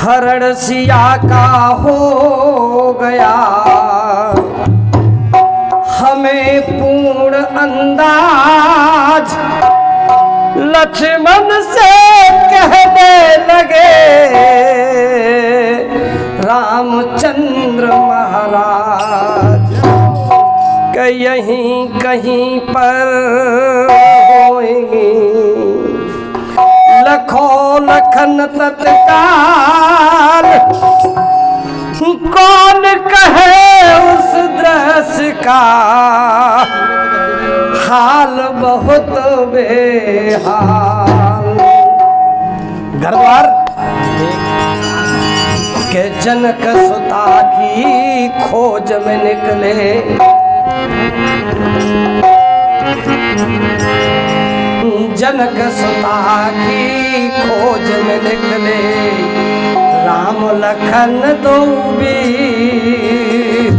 हरण सिया का हो गया हमें पूर्ण अंदाज। लक्ष्मण से कहने लगे रामचंद्र महाराज कि यहीं कहीं पर होंगी लखों लखन तत्काल। कौन कहे उस दृश्य का हाल बहुत बेहाल। घर द्वार के जनक सुता की खोज में निकले। जनक सुता की खोज में निकले राम लखन दो वीर।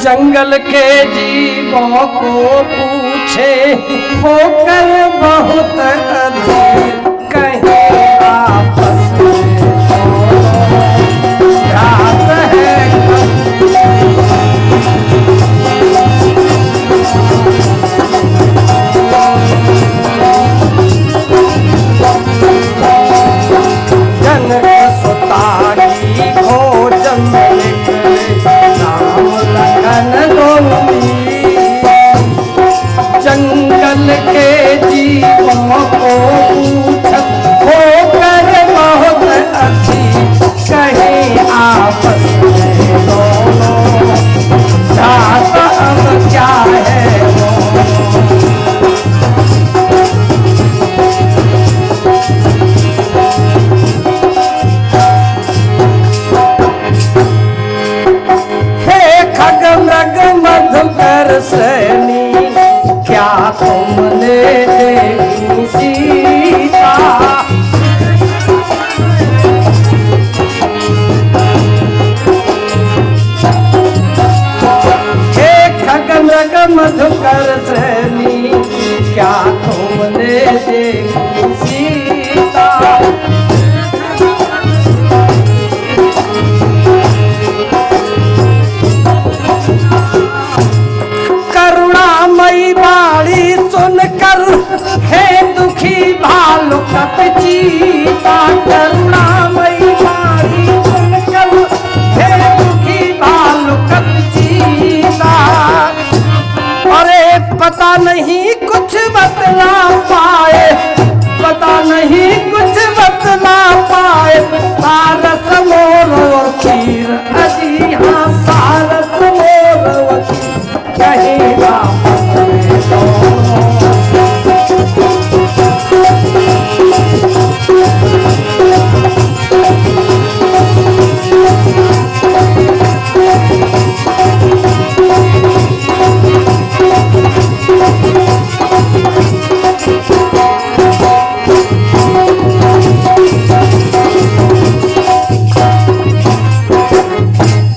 जंगल के जीवों को पूछे होकर बहुत अधीर। कहीं आपस में रात है जनक सुता की खोज में निकले राम लखन दो वीर। जंगल के जीवों को पूछत होकर बहुत अच्छी। कहीं आपस में दोनों जात अब क्या है सैनी क्या तुमने देखी सीता। हे खगन मधुकर सैनी क्या तुमने देखी सीता। बाड़ी सुनकर है दुखी भालू कपचीता। करुणामयी बाड़ी सुनकर है दुखी भालू कपचीता। अरे पता नहीं कुछ बतला पाए, पता नहीं कुछ बतला पाए। सारस मोर और तीर अजी हाँ सारस मोर वकील कहेगा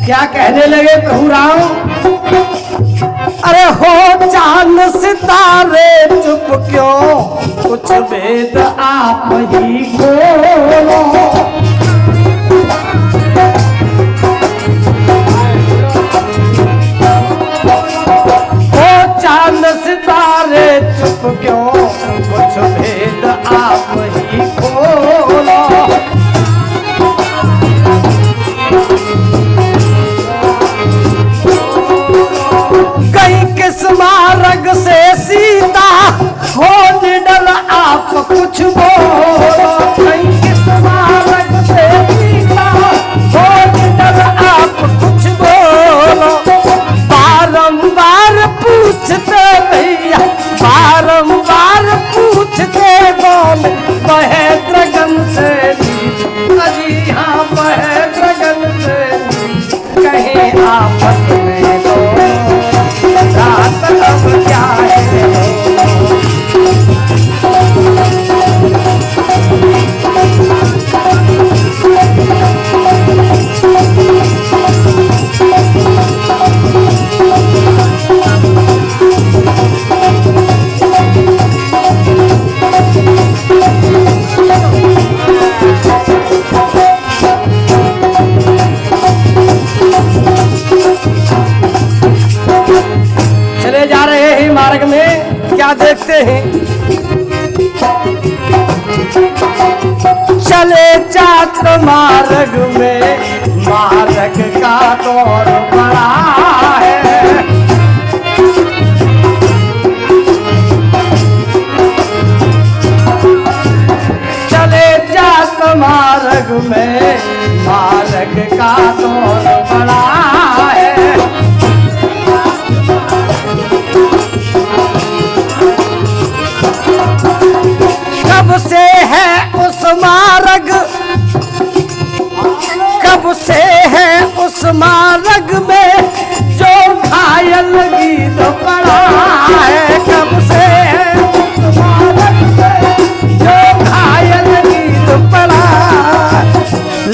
क्या कहने लगे प्रभु राम। अरे हो चांद सितारे चुप क्यों कुछ वेद आप ही खोलो। हो चांद सितारे चुप क्यों कुछ वेद आप ही खोलो। मार्ग से सीता हो निडर आप कुछ बोलो। किस मार्ग से सीता हो निडर आप कुछ बोलो। बारंबार पूछते भैया बारंबार पूछते बोल महेंद्र गन से अजी हाँ महेंद्र गन से कहीं आपस में दो रात अब क्या है। चले जात मार्ग में मार्ग का दौर बड़ा है। चले जात मार्ग में मार्ग का दौर बड़ा है। कब से है उस मार्ग, कब से है उस मार्ग में जो घायल गीत पड़ा है। कब से है उस मार्ग में जो घायल गीत पड़ा।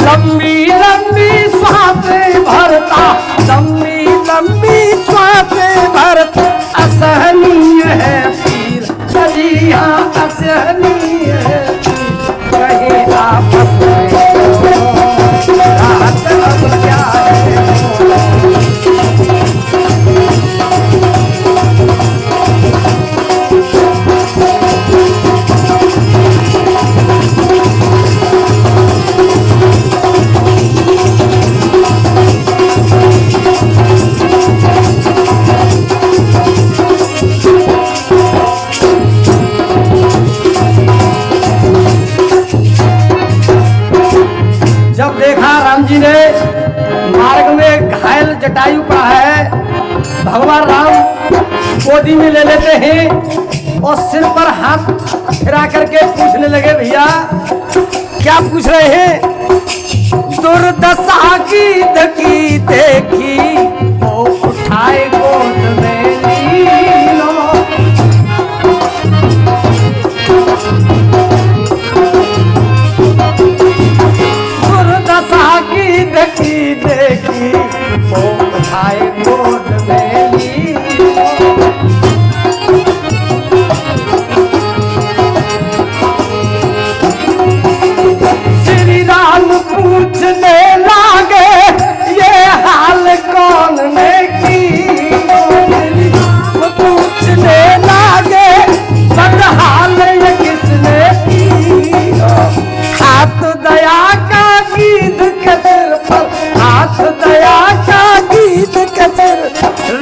लंबी लंबी श्वासें भरता, लंबी लंबी श्वासें भरता असहनीय है पीर, कजिया असहनीय है कहीं आपस में रात अब क्या है। जब देखा राम जी ने मार्ग में घायल जटायु पड़ा है, भगवान राम गोदी में ले लेते हैं और सिर पर हाथ फिरा करके पूछने लगे, भैया क्या पूछ रहे हैं? दुर्दशा की देखी वो उठाए गोद में लीनो। दुर्दशा की देखी वो उठाए गोद में लीनो। श्री राम पूछने लागे ये हाल कौन ने की। श्री राम पूछने लागे बदहाल ये किसने की। हाथ दया का गीत के सिर पर, हाथ दया का गीत के सिर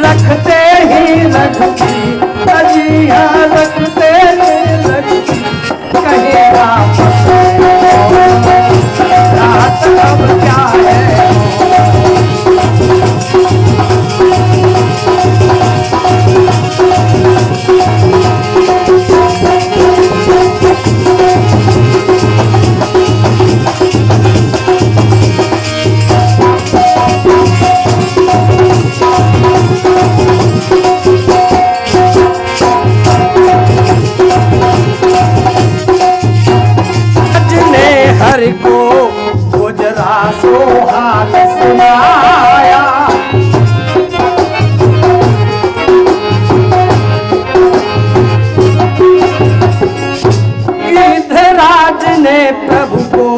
रखते ही लगती, कजिया रखते ही लगती कहीं आपस में रात अब क्या है। हरि को गुजरा सो हाल सुनाया। गिद्धराज ने प्रभु को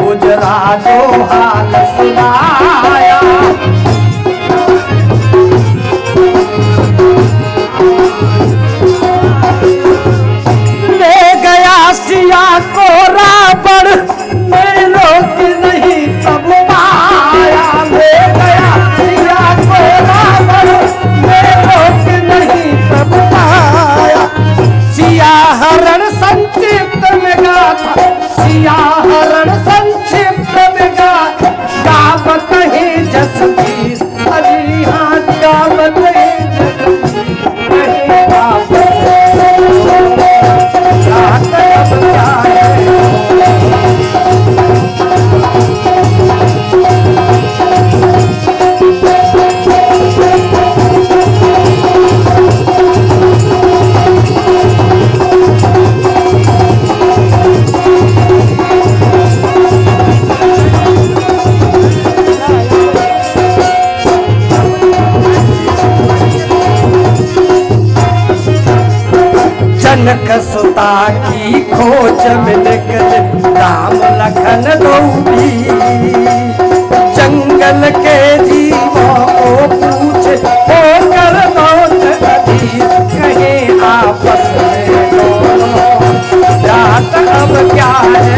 गुजरा जो हाल सुनाया। ले गया सिया को रावण में लोग नहीं तब पाया। ले गया सिया को रावण में लोग नहीं तब पाया। सिया हरण संक्षिप्त में गाथा, सिया हरण संक्षिप्त में गावत ही जसवीर। अजी हाँ गावत ही जसवीर कहीं वापस रात अब क्या है। जनक सुता की खोज में निकले राम लखन दो भी। जंगल के जीवों को पूछे होकर मौत अधीर कहीं आपस में दोनों रात अब आए